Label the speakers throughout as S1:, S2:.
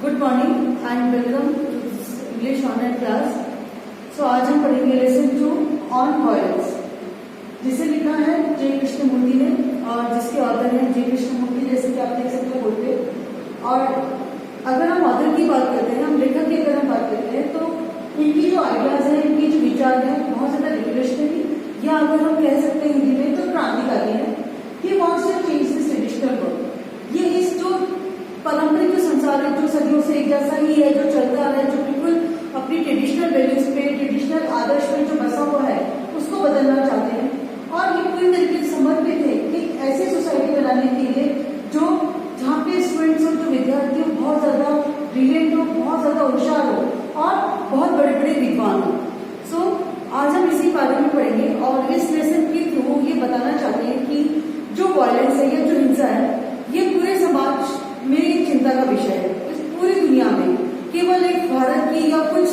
S1: Good morning and welcome to English online class. So आज हम पढ़ेंगे लेसन 2 ऑन वॉयल्स, जिसे लिखा है जे कृष्णमूर्ति ने और जिसके ऑथर हैं जे कृष्णमूर्ति, जैसे कि आप देख सकते हो बोर्ड पे। और अगर हम ऑथर की बात करते हैं, हम लेखक की अगर हम बात करते हैं, तो इनकी जो आइडियाज है, इनकी जो विचार है, बहुत ज्यादा रिवोल्यूशनरी, या अगर हम कह सकते हैं हिंदी में तो क्रांतिकारी है। He wants to change this traditional world. ये इस जो पारंपरिक जो संसार है, जो सदियों से एक जैसा ही है, जो चलता आ रहा है, जो बिल्कुल अपनी ट्रेडिशनल वैल्यूज पे, ट्रेडिशनल आदर्श में जो बसा हुआ है, उसको बदलना चाहते हैं। और ये पूरी तरीके से समर्पित है एक ऐसी सोसाइटी बनाने के लिए जो जहाँ पे स्टूडेंट्स और जो विद्यार्थी हो बहुत ज्यादा ब्रिलियंट हो, बहुत ज्यादा होशियार हो और बहुत बड़े बड़े विद्वान हो। सो आज हम इसी बारे में पढ़ेंगे और इस लेसन के थ्रू ये बताना चाहते हैं कि जो वायलेंस है या जो हिंसा है, ये पूरे समाज में एक चिंता का विषय है। इस पूरी दुनिया में केवल एक भारत की या कुछ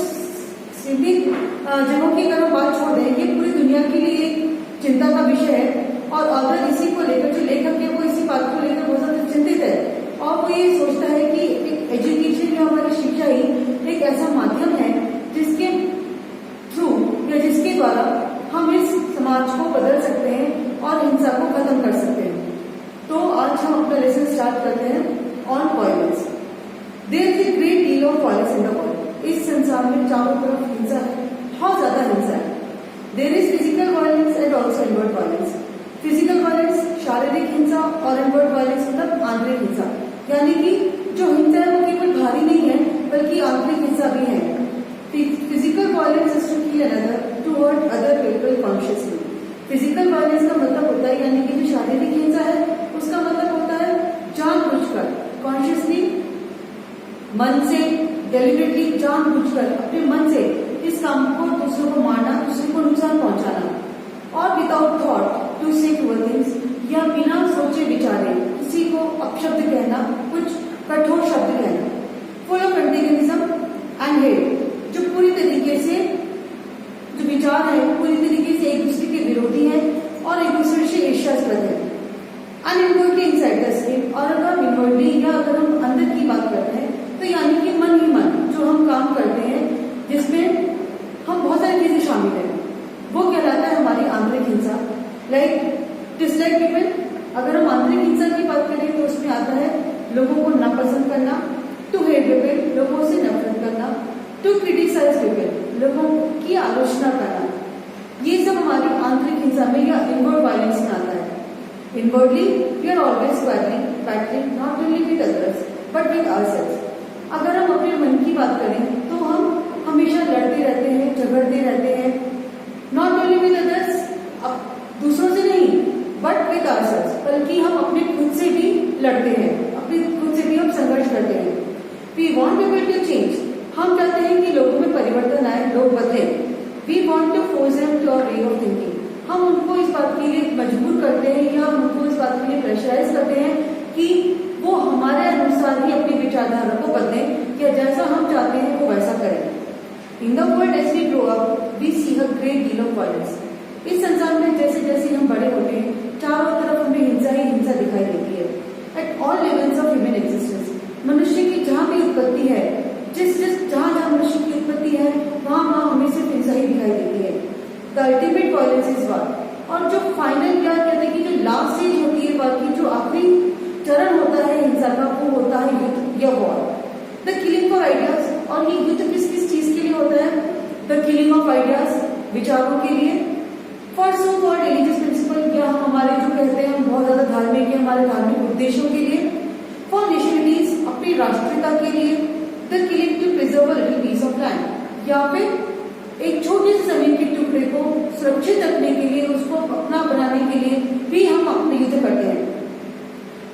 S1: सीमित जगहों की अगर हम बात छोड़ दें, ये पूरी दुनिया के लिए एक चिंता का विषय है। और अगर इसी को लेकर जो लेखक है वो इसी बात को लेकर बहुत ज्यादा चिंतित है और वो ये सोचता है कि एक एजुकेशन या हमारी शिक्षा ही एक ऐसा माध्यम है जिसके थ्रू या जिसके द्वारा हम इस समाज को बदल सकते हैं और हिंसा को खत्म कर सकते हैं। तो आज हम अपना लेसन स्टार्ट करते हैं on violence. There is a great deal of violence in the world. इस संसार में चारों तरफ हिंसा है, बहुत ज्यादा हिंसा है। There is physical violence and also inward violence. Physical violence शारीरिक हिंसा और इनवर्ट वायलेंस मतलब आंतरिक हिंसा, यानी कि जो हिंसा है वो केवल बाहरी नहीं है बल्कि आंतरिक हिंसा भी है। Physical violence is to kill another to hurt other people consciously. Physical violence का मतलब होता है, यानी कि जो शारीरिक हिंसा है उसका मतलब होता है जानबूझकर, कॉन्शियसली, मन से, डेलिबरेटली, जानबूझकर अपने मन से इस काम को दूसरों को मारना, दूसरे को नुकसान पहुंचाना। और विदाउट थॉट टू से क्रूअल थिंग्स, या बिना सोचे विचारे किसी को अपशब्द कहना, कुछ कठोर शब्द कहना। फुल ऑफ एंटेगनिज्म एंड हेट, जो पूरी तरीके से जो विचार है पूरी तरीके से एक दूसरे के विरोधी है और एक दूसरे से ईर्ष्यास्पद है। अनइनवर्टली इनसाइड द स्किन, और अगर इनवर्टली या अगर हम अंदर की बात करते हैं तो यानी कि मन ही मन जो हम काम करते हैं जिसमें हम बहुत सारी चीजें शामिल है, वो कहलाता है हमारी आंतरिक हिंसा। लाइक डिसलाइक पीपल, अगर हम आंतरिक हिंसा की बात करें तो उसमें आता है लोगों को नापसंद करना, टू हेट पीपल, लोगों से नफरत करना, टू क्रिटिसाइज पीपल, लोगों की आलोचना करना। ये सब हमारी आंतरिक हिंसा में या इनवर्ट वायलेंस में आता है। Inwardly we are always battling not only with others but with ourselves. अगर हम अपने मन की बात करें तो हम हमेशा लड़ते रहते हैं, झगड़ते रहते हैं, नॉट ओनली विद अदर्स, दूसरों से नहीं, बट विद आवरसेल्व्स, बल्कि हम अपने खुद से भी लड़ते हैं, अपने खुद से भी हम संघर्ष करते हैं। We want people to change, हम चाहते हैं कि लोगों में परिवर्तन आए, लोग बदले। We want to force them to our way of thinking, हम उनको इस बात के लिए मजबूर करते हैं या हम उनको इस बात के लिए प्रेशराइज करते हैं कि वो हमारे अनुसार ही अपनी विचारधारा को बदलें या जैसा हम चाहते हैं वो वैसा करें। In the world as we grow up we see a great deal of violence. इस संसार में जैसे जैसे हम बड़े होते हैं, चारों तरफ हमें हिंसा ही हिंसा दिखाई देती है। At all levels of human existence, मनुष्य की जहाँ भी उत्पत्ति है, जहाँ जहाँ मनुष्य की उत्पत्ति है वहाँ वहाँ हमें सिर्फ हिंसा ही दिखाई देती है। द अल्टीमेट वायलेंस इज वार, और जो फाइनल क्या कहते हैं कि जो लास्ट स्टेज होती है वार की, जो आखिरी चरण होता है हिंसा का, वो होता है युद्ध या war. The killing for ideas, और ये युद्ध किस किस चीज के लिए होता है? द किलिंग ऑफ आइडियाज, विचारों के लिए। For so called religious principle, या हम हमारे जो कहते हैं हम बहुत ज्यादा धार्मिक है, हमारे धार्मिक उद्देश्यों के लिए। फॉर नेशनलिटीज, अपनी राष्ट्रीयता के लिए। The killing to preserve a little piece of land, या फिर एक छोटे से जमीन के टुकड़े को सुरक्षित रखने के लिए, उसको अपना बनाने के लिए भी हम अपने युद्ध करते हैं।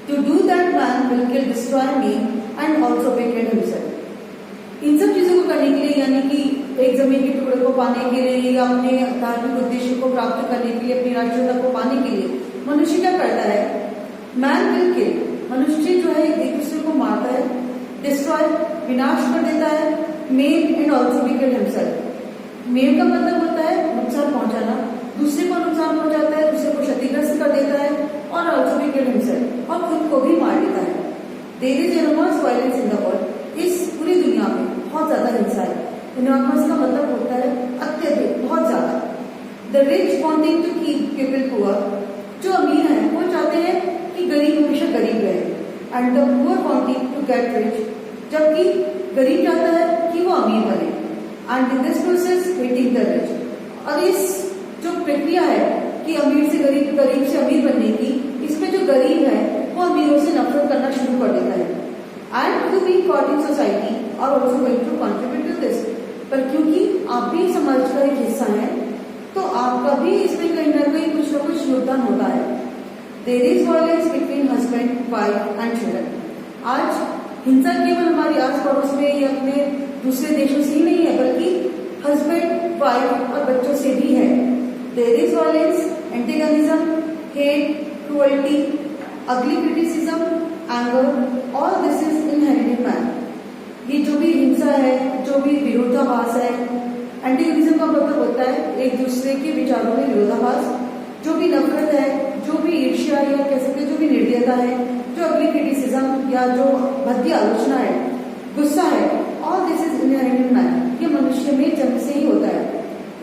S1: To do that man will kill destroy me and also wicked himself. इन सब चीजों को करने के लिए, यानी कि एक जमीन के टुकड़े को पाने के लिए या अपने धार्मिक उद्देश्य को प्राप्त करने के लिए, अपनी राष्ट्रीयता को पाने के लिए मनुष्य क्या करता है? मैन विल किल, मनुष्य जो है एक दूसरे को मारता है, डिस्ट्रॉय, विनाश कर देता है, ma'am and also wicked himself. Ma'am का मतलब होता है नुकसान पहुंचाना, दूसरे को नुकसान पहुंचाता है, दूसरे को क्षतिग्रस्त कर देता है, और ऑल्सो विकेड हिमसेल्फ, और खुद को भी मार देता है। There is enormous violence in the world, is poverty to get rich, जबकि गरीब चाहता है कि वो अमीर बने, and in this process hating the rich. और इस जो प्रक्रिया है कि अमीर से गरीब, गरीब से अमीर बनने की, इसमें जो गरीब है वो अमीरों से नफरत करना शुरू कर देता है। And you be caught in society और also going to contribute to this. पर क्योंकि आप भी समाज का एक हिस्सा है, तो आपका भी इसमें कहीं ना कहीं कुछ ना कुछ योगदान होता है। There is violence between husband, wife and children. आज हिंसा केवल हमारे आस पड़ोस में या अपने दूसरे देशों से ही नहीं है, बल्कि हस्बैंड, वाइफ और बच्चों से भी है। There is violence, antagonism, hate, cruelty, ugly criticism, anger, all this is inherent in man. ये जो भी हिंसा है, जो भी विरोधाभास है, एंटेगनिज्म का मतलब होता है एक दूसरे के विचारों में विरोधाभास, जो भी नफरत है, जो भी ईर्ष्या या कह सकते जो भी निर्दयता है, जो अगली क्रिटिसिज्म या जो भद्दी आलोचना है, गुस्सा है, all this is inherent in man. ये मनुष्य में जन्म से ही होता है।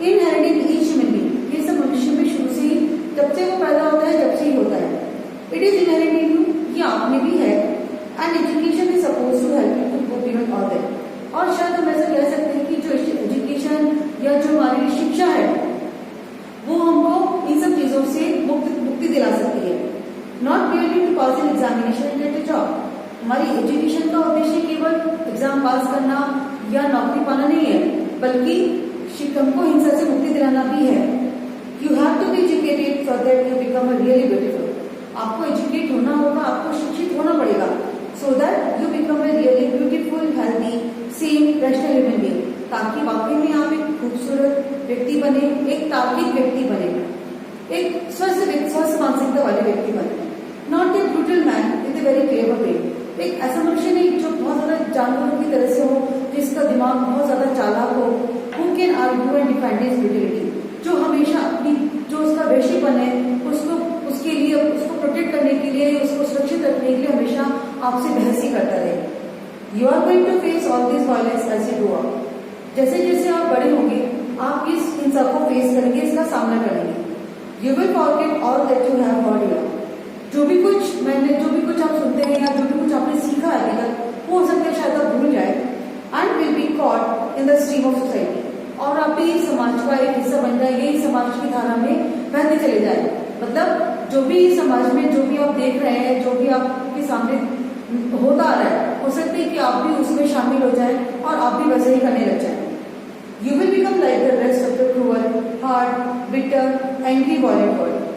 S1: Inherent in each human being, ये सब मनुष्य में शुरू से ही, जब से वो पैदा होता है, जब से ही होता है। It is inherent in you, ये आप में भी है। And education is suppose to help you to go beyond all that. और शायद हम ऐसा कह सकते हैं कि जो एजुकेशन या जो हमारी शिक्षा है, वो हमको इन सब चीजों से मुक्ति दिला सकती है। Not purely to pass an examination and get a job. हमारी एजुकेशन का उद्देश्य केवल एग्जाम पास करना या नौकरी पाना नहीं है, बल्कि हमको हिंसा से मुक्ति दिलाना भी है। You have to be educated so that you become a really beautiful. आपको एजुकेट होना होगा, आपको शिक्षित होना पड़ेगा, so that you become a really beautiful, healthy, sane, rational human being, ताकि वाकई में आप एक खूबसूरत व्यक्ति बने, एक तार्किक व्यक्ति बने, एक स्वस्थ मानसिकता वाले व्यक्ति बने। Not a brutal man in a very clever way. एक ऐसा मनुष्य नहीं जो बहुत ज्यादा जानवरों की तरह से हो, जिसका दिमाग बहुत ज्यादा चालाक हो, who can argue and defend his brutality, जो हमेशा अपनी जो उसका वैश्यपन है उसको उसके लिए उसको प्रोटेक्ट करने के लिए, उसको सुरक्षित रखने के लिए हमेशा आपसे बहस ही करता रहे। You are going to face all this violence as you grow up. जैसे जैसे आप बड़े होंगे, आप इस हिंसा को फेस करेंगे, इसका सामना करेंगे। You will forget all that you have heard here. जो भी कुछ आप सुनते हैं या जो भी कुछ आपने सीखा है अभी तक, वो हो सकता है शायद आप भूल जाए। And will be caught in the stream of society, और आप भी समाज का एक हिस्सा बन जाए, यही समाज की धारा में बहते चले जाए। मतलब जो भी समाज में जो भी आप देख रहे हैं, जो भी आपके सामने होता आ रहा है, हो सकता है कि आप भी उसमें शामिल हो जाए और आप भी वैसे ही करने लग जाए। You will become like the rest of the cruel, hard, bitter, angry, violent world.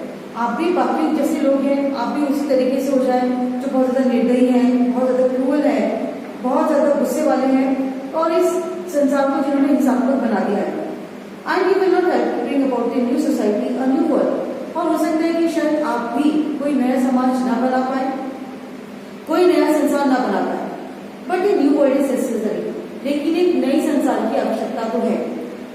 S1: आप भी बाकी जैसे लोग हैं, आप भी उसी तरीके से हो जाए जो बहुत ज्यादा निर्दयी हैं, बहुत ज्यादा क्रूअल है, बहुत ज्यादा गुस्से वाले हैं, और इस संसार को जिन्होंने हिंसात्मक बना दिया है। And you will not help to bring about a new society, a new world. और हो सकता है कि शायद आप भी कोई नया समाज ना बना पाए, कोई नया संसार ना बना पाए, but a new world is necessary. लेकिन एक नई संसार की आवश्यकता तो है।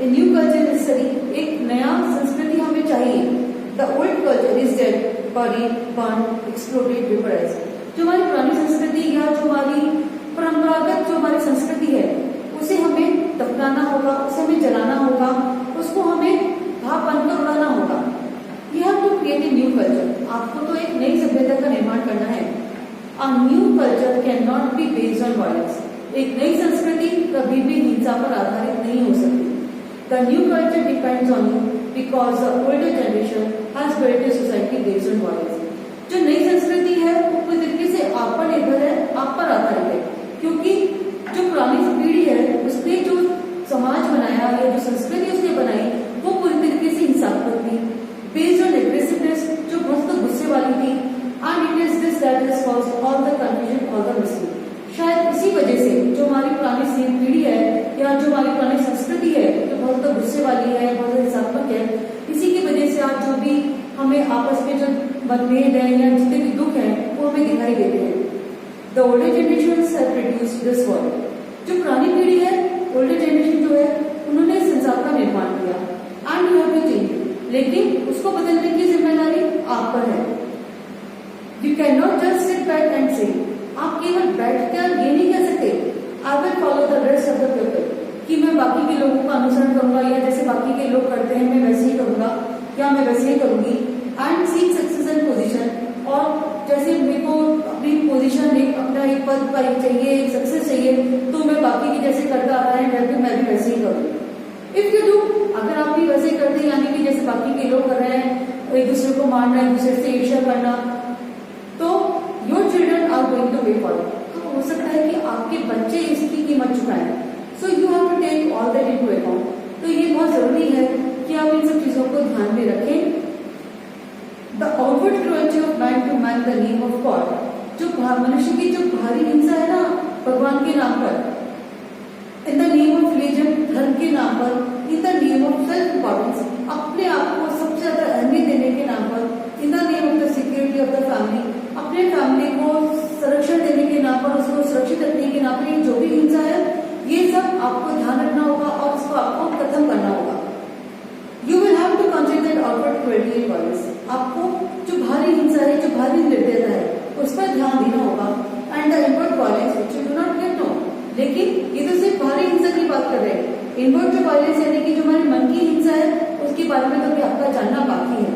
S1: ए न्यू कल्चर नेसेसरी, एक नया संस्कृति हमें चाहिए। The old culture is dead, buried, burned, exploded, vaporised. जो हमारी पुरानी संस्कृति या जो हमारी परंपरागत जो हमारी संस्कृति है, उसे हमें दफनाना होगा, उसे हमें जलाना होगा, उसको हमें भाप बनकर उड़ाना होगा। You have to create a new culture. आपको तो एक नई सभ्यता का निर्माण करना है। A new culture can not be based on violence. एक नई संस्कृति कभी भी हिंसा पर आधारित नहीं हो सकती। The new culture depends on you because the older generation has built a society based on violence. जो नई संस्कृति है वो पूरी तरीके से आप पर निर्भर है, आप पर आधारित है, क्योंकि जो पुरानी पीढ़ी है उसने जो समाज बनाया या जो संस्कृति उसने बनाई वो पूरी तरीके से हिंसात्मक थी, बेस्ड ऑन एग्रेसिवनेस, जो बहुत गुस्से वाली थी। And it is this that has caused all the confusion, all the mislead. शायद इसी वजह से जो हमारी पुरानी पीढ़ी है या जो हमारी पुरानी संस्कृति है, जो बहुत गुस्से वाली है, बहुत हिंसात्मक है, इसी की वजह से आज जो भी हमें आपस में जो मतभेद है या जितने भी दुख है वो हमें दिखाई देते हैं। The older generation have produced this world. जो पुरानी पीढ़ी है, ओल्डर जनरेशन जो है, उन्होंने संसार का निर्माण किया। And you have to change, लेकिन उसको बदलने की जिम्मेदारी आप पर है। You can not just sit back and say, आप केवल बैठकर ये नहीं कह सकते I will follow the rest of the people, कि मैं बाकी के लोगों का अनुसरण करूंगा या जैसे बाकी के लोग करते हैं मैं वैसे ही करूंगा या मैं वैसे ही करूंगी। And seek success and position, और जैसे मेरे को अपने अपनी पोजीशन, अपना एक पद पाई चाहिए, एक सक्सेस चाहिए, तो मैं बाकी की जैसे करता आ रहा है मैं भी वैसे ही करूँ। इफ यू डू, अगर आप भी वैसे ही करते, यानी कि जैसे बाकी के लोग कर रहे हैं, एक दूसरे को मारना, एक दूसरे से ईर्ष्या करना, तो your children are going to pay for. तो हो सकता है कि आपके बच्चे इसकी कीमत चुकाएं। So you have to take all that into account. तो ये बहुत जरूरी है कि आप इन सब चीजों को ध्यान में रखें। The outward cruelty of man to man the name of God, जो मनुष्य की जो बाहरी हिंसा है ना भगवान के नाम पर, in the name of religion, धर्म के नाम पर, in the name of self importance, अपने आप को सबसे ज्यादा अहमियत देने के नाम पर, in the name of the security of the family, अपने फैमिली को संरक्षण देने के नाम पर, उसको सुरक्षित रखने के नाम पर जो भी हिंसा है, ये सब आपको ध्यान रखना होगा और उसको आपको खत्म करना होगा। You will have to consider outward cruelty and violence. आपको जो बाहरी हिंसा है, जो बाहरी निर्दयता है, उस पर ध्यान देना होगा। And the inward violence which you do not get know. लेकिन ये तो सिर्फ बाहरी हिंसा की बात कर रहे हैं। इनवर्ड जो वायलेंस यानी कि जो हमारे मन की हिंसा है, उसके बारे में तो अभी आपका जानना बाकी है।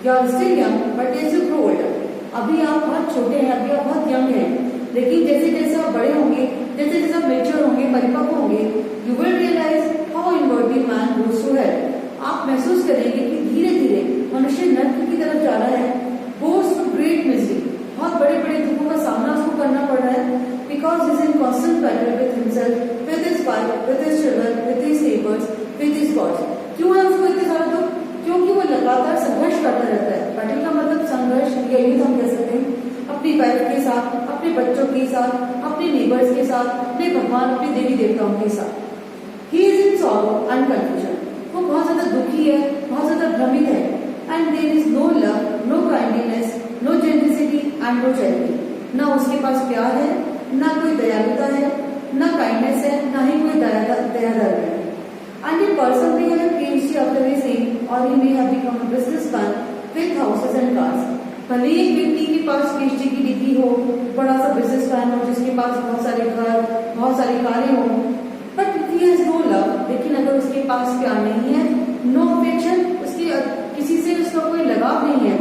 S1: You are still young but as you grow older, अभी आप बहुत छोटे हैं, अभी आप बहुत यंग हैं, लेकिन जैसे जैसे आप बड़े होंगे, जैसे जैसे आप मेच्योर होंगे, परिपक्व होंगे, you will realise how inwardly man goes to hell. आप महसूस करेंगे कि धीरे धीरे मनुष्य नर्क की तरफ जा रहा है, गोस टू ग्रेट मिजरी, बहुत बड़े बड़े दुखों का सामना उसको करना पड़ रहा है, because is in constant battle with himself, with his wife, with his children, with his neighbours, with his gods. क्यों है उसको इतने सारा दुख? क्योंकि वो लगातार संघर्ष करता रहता है। बैटल का मतलब संघर्ष, या यूं हम कह सकते हैं अपनी वाइफ के साथ, अपने बच्चों के साथ, अपने नेबर्स के साथ, अपने भगवान, अपने देवी देवताओं के साथ। He is in sorrow and confusion, वो बहुत ज्यादा दुखी है, बहुत ज्यादा भ्रमित है। And there is no love, no kindness, no generosity and no charity. ना उसके पास प्यार है, ना कोई दयालुता है, ना काइंडनेस है, ना ही कोई दयादार है। And a person may have a PhD after his age, or he may have become a businessman with houses and cars। भले ही एक व्यक्ति के पास PhD की डिग्री हो, बड़ा सा बिजनेसमैन हो, जिसके पास बहुत सारे घर, बहुत सारी कारें हो, but he has no love, लेकिन अगर उसके पास प्यार नहीं है, no affection, उसकी किसी से उसका कोई लगाव नहीं है,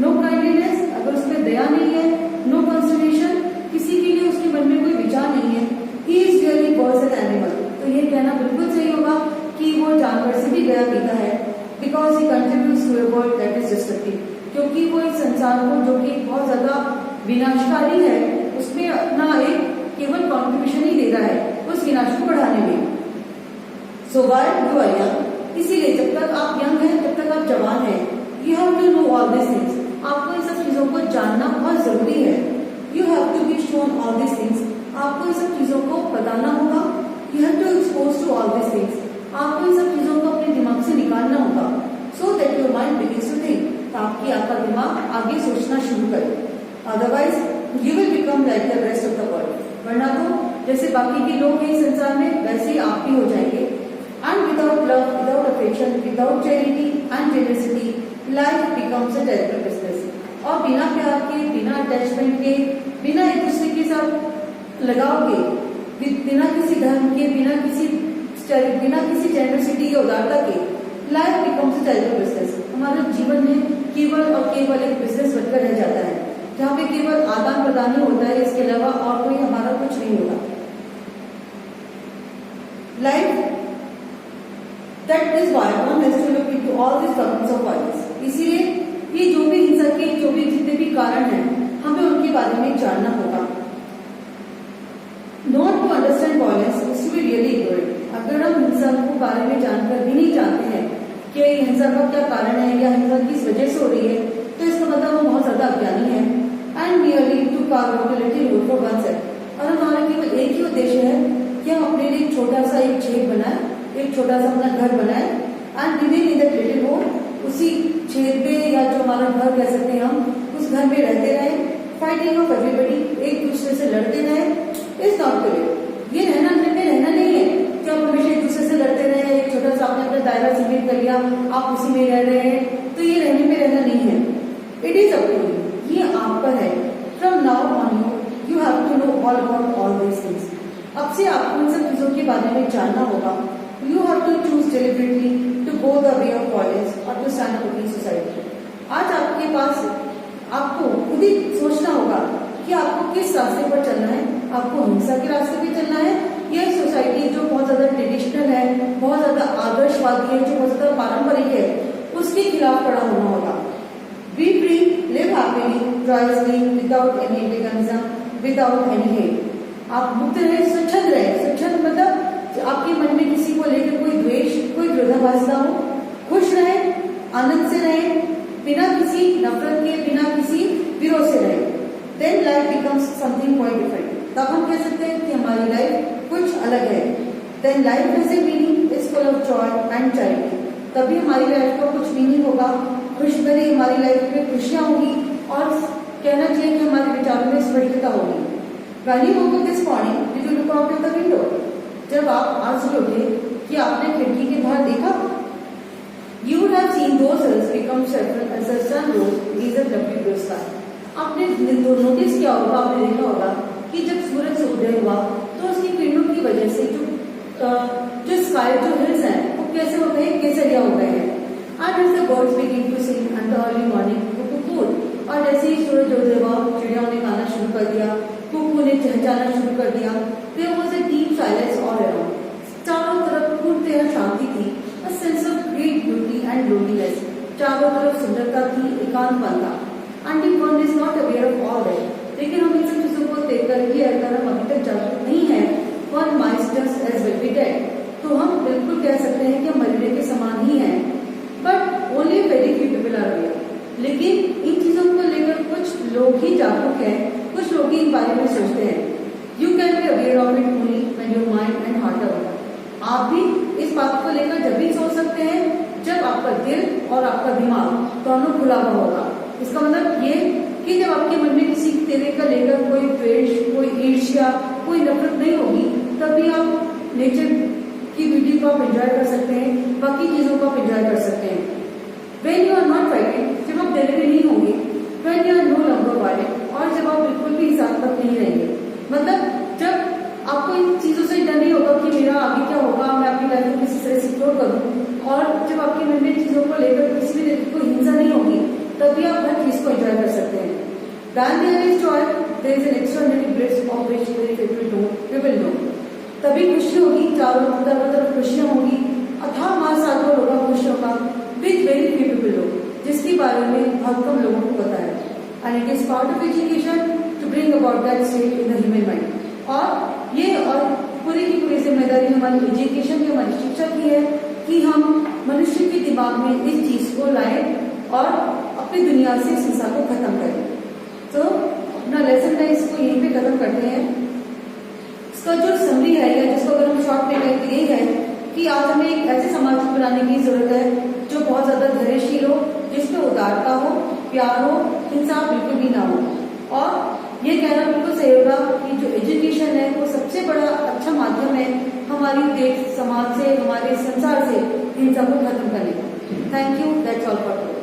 S1: no kindness, अगर उसमें दया नहीं है, no consideration, किसी के लिए उसके मन में कोई विचार नहीं है, he is really worse than animal। तो ये कहना बिल्कुल सही होगा कि वो जानवर से भी गया पीता है, because he contributes to a world that is destructive, क्योंकि वो इस संसार को जो कि बहुत ज्यादा विनाशकारी है, उसमें अपना एक केवल कॉन्ट्रीब्यूशन ही दे रहा है उस विनाश को बढ़ाने में। So why you are young, इसीलिए जब तक आप यंग हैं, जब तक आप जवान हैं, you have to know all this things. आपको इन सब चीजों को जानना बहुत जरूरी है। You have to be shown all this things, आपको इन सब चीजों को बताना होगा। You have to expose to all this things, आपको इन सब चीजों को अपने दिमाग से निकालना होगा। So that your mind begins to think, ताकि आपका दिमाग आगे सोचना शुरू करे। Otherwise you will become like the rest of the world, वरना तो जैसे बाकी के लोग हैं संसार में, वैसे ही आप भी हो जाएंगे। And without love, without affection, without charity and generosity, life becomes a terrible business. और बिना प्यार के, बिना अटैचमेंट के, बिना एक दूसरे के साथ लगाव के, बिना किसी धर्म के, बिना किसी जेनरसिटी या उदारता के, life becomes a terrible business. हमारे जीवन में केवल और केवल एक बिजनेस बनकर रह जाता है, जहाँ पे केवल आदान प्रदान ही होता है, इसके अलावा और कोई हमारा कुछ नहीं होता। Life that is why one has to look into all this problems of violence. इसीलिए ये जो भी हिंसा के जो भी जितने भी कारण हैं, हमें उनके बारे में जानना होगा। Not to understand violence is to be really ignorant. अगर हम हिंसा के बारे में जानकर भी नहीं जानते हैं कि हिंसा का क्या कारण है या हिंसा किस वजह से हो रही है, तो इसका मतलब हम बहुत ज्यादा अज्ञानी है। And merely to carve out a little road for oneself, और हमारा केवल एक ही उद्देश्य है कि हम अपने लिए छोटा सा एक छेद बनाए, एक छोटा सा अपना घर बनाए, and living in that little hole, उसी छेद में या जो हमारा घर कह सकते हैं हम, उस घर में रहते रहे, फाइटिंग ऑफ एवरीबॉडी, एक दूसरे से लड़ते रहे। इज नॉट टू ये रहना घर में रहना नहीं है कि आप हमेशा एक दूसरे से लड़ते रहे, एक छोटा सा आपने अपना दायरा सीमित कर लिया, आप उसी में रह रहे हैं, तो ये रहने में रहना नहीं है। It is up to you, ये आप पर है। From now on you have to know all about all these things. अब से आपको इन सब चीजों के बारे में जानना होगा। You have to choose deliberately to go the way of violence और to stand up in society. आज आपके पास आपको खुद ही सोचना होगा कि आपको किस रास्ते पर चलना है, आपको हिंसा के रास्ते पे चलना है या सोसाइटी जो बहुत ज्यादा ट्रेडिशनल है, बहुत ज्यादा आदर्शवादी है, जो बहुत ज्यादा पारंपरिक है, उसके खिलाफ खड़ा होना होगा। B free, live happily, joyously, without any antagonism, without any hate. आप मुक्त रहे, स्वच्छंद रहे। स्वच्छंद मतलब आपके मन में किसी को लेकर कोई द्वेष, कोई विरोधाभास ना हो। खुश रहे, आनंद से रहे, बिना किसी नफरत के, बिना किसी विरोध से रहे। Then life becomes something quite different. तब हम कह सकते हैं कि हमारी लाइफ कुछ अलग है। Then life has a meaning, is full of joy and charity. तभी हमारी लाइफ का कुछ मीनिंग होगा, खुश भरी हमारी लाइफ में खुशियां होंगी और कहना चाहिए कि हमारे विचारों में स्पष्टता होगी। When you woke up this morning, did you look out of the window? जब आप आज सुबह उठे कि आपने खिड़की के बाहर देखा? You would have seen those hills become saffron as the sun rose against the lovely blue sky. आपने नोटिस किया होगा, आपने देखा होगा कि जब सूरज उदय हुआ तो उसकी किरणों की वजह से जो स्काई, जो हिल्स हैं, वो कैसे हो गए, केसरिया हो गए हैं। And as the birds begin to sing and the early morning cuckoo, और जैसे ही सूरज उदय हुआ, चिड़ियाओं ने गाना शुरू कर दिया, कुकू ने चहचहाना शुरू कर दिया। There was a deep silence all around. चारों तरफ पूर्णतः शांति थी। A sense of great beauty and loneliness. चारों तरफ सुंदरता थी, एकांतपन था। And if one is not aware of all that, लेकिन हम इन सब चीजों को देखकर ही अगर हम अभी तक जागरूक नहीं है, one might just as well be dead. तो हम बिल्कुल कह सकते हैं कि हम मरने के समान ही हैं। But only very few people are aware. लेकिन इन चीजों को लेकर कुछ लोग ही जागरूक हैं, कुछ लोग ही इन बारे में सोचते हैं। You can be aware of it only when your mind and heart are open. आप भी इस बात को लेकर जब भी सोच सकते हैं जब आपका दिल और आपका दिमाग दोनों खुला हुआ होगा। इसका मतलब ये कि जब आपके मन में किसी तरह का लेकर कोई द्वेष, कोई ईर्ष्या, कोई नफरत नहीं होगी, तभी आप नेचर की ब्यूटी को आप एंजॉय कर सकते हैं, बाकी चीजों को आप एंजॉय कर सकते हैं। When you are not fighting, जब आप दिल में नहीं होंगे, when you are no longer violent, और जब आप बिल्कुल भी हिंसात्मक नहीं रहेंगे, मतलब जब आपको इन चीजों से डर नहीं होगा कि मेरा आगे क्या होगा, मैं अपनी लाइफ को किसी तरह सिक्योर करूं, और जब आपके मन में चीजों को लेकर किसी भी तरह की कोई हिंसा नहीं होगी, तभी आप हर चीज को एंजॉय कर सकते हैं। When there is joy, there is an extraordinary bliss of which very few people know. तभी खुशी होगी, चारों तरफ खुशियां होंगी, अथाह महासागर होगा खुशियों का, with very few people know, जिसके बारे में बहुत कम लोगों को पता है। And it is part of education to bring about that state in the human mind. और ये और पूरी की पूरी जिम्मेदारी हमारी एजुकेशन की, हमारी शिक्षा की है कि हम मनुष्य के दिमाग में इस चीज को लाएं और अपनी दुनिया से इस हिंसा को खत्म करें। तो अपना लेसन है इसको यहीं पे खत्म करते हैं। इसका जो समरी है या जिसको अगर हम शॉर्ट में कहें तो ये है कि आज हमें एक ऐसे समाज को बनाने की जरूरत है जो बहुत ज्यादा धैर्यशील हो, जिसमें उदारता हो, प्यार हो, हिंसा बिल्कुल भी ना हो। और ये कहना बिल्कुल सही होगा कि जो एजुकेशन है वो सबसे बड़ा अच्छा माध्यम है हमारी देश, समाज से, हमारे संसार से हिंसा को खत्म करने का। Thank you, that's all for today.